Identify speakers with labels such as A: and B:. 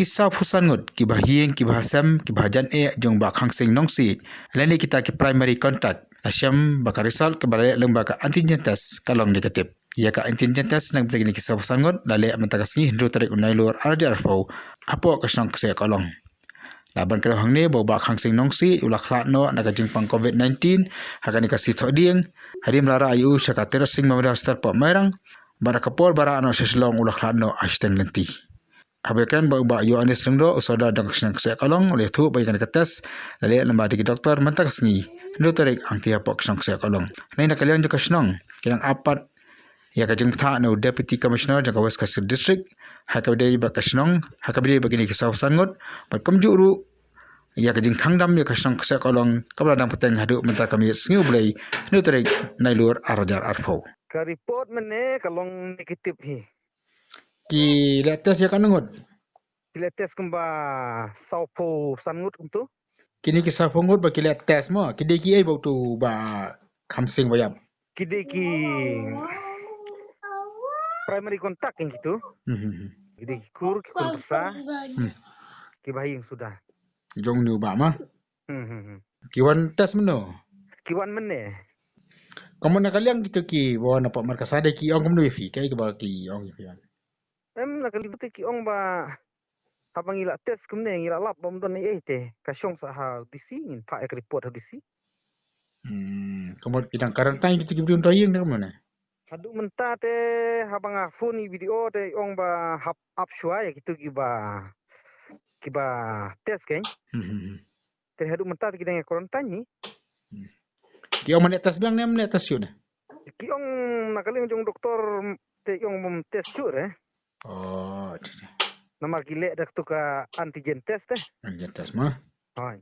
A: Kisah fusangut, kibah hieng, kibah sam, kibah jan jong ba khang sing nong si. Lani kita ke primary contact. Asyam baka result ke balai lembaga antigen test kalong negatif. Ia ka antigen test nang begini kisah fusangut lale mentakas ni hindu tarik unai luar arja arfau. Apa kesang kesaya kalong. Laban kalau hang ni bau ba khang sing nong si ulah khlak no nak jingpang COVID-19 hakan kasih thok dieng. Hari melara ayu syaka terasing mamra star pa merang. Bara kapor bara ano seslong ulah khlak no ashteng lenti. Abekan ba yo anis lengdo usoda dang kesang kesaya kalong oleh tu bagi kan ketes lale lamba di doktor mentakas ni hindu tarik angti apa kesang kesaya kalong. Lain nak kalian juga senang yang apat ya kajeng tha no deputy commissioner jangka west kasir district hakabdei ba kasnong hakabdei bagini kisah sangut berkom juru ya kajeng khangdam ya kasnong kesaya kalong kabla dang peteng hadu menta kami sengiu blai hindu tarik nailur arajar arfau.
B: Ka report mene kalong negatif hi.
A: Ki letes ya kanangut.
B: Pilates kemba saupo sangut untuk.
A: Kini kisah fungut ba ki letes mo ki deki ai bau tu ba khamsing bayam.
B: Kideki primary contact yang gitu. Kideki kur besar. Kibahi yang sudah.
A: Jong nu ba ma. Kiwan tes meno.
B: Kiwan mene.
A: Kamu nak kalian gitu ki bawa nampak markas ada ki ong kamu fi kai ke ba ki ong fi.
B: Nak libuti ki ong ba habang ila tes kemne ila lap bom don te kasyong sa ha disingin pa ek report ha disi.
A: Kamu bidang karantina gitu ki bidang tayeng nak mana?
B: Hadu menta te habang phone video te ong ba hap up shua ya gitu kiba tes kan. Te hadu menta te kidang karantina.
A: Ki ong mana tes bang nem tes yun.
B: Ki ong nakaling jong doktor te ong mom tes sure.
A: Oh,
B: Nama gile dak tu ka antigen test
A: antigen test mah.
B: Hai.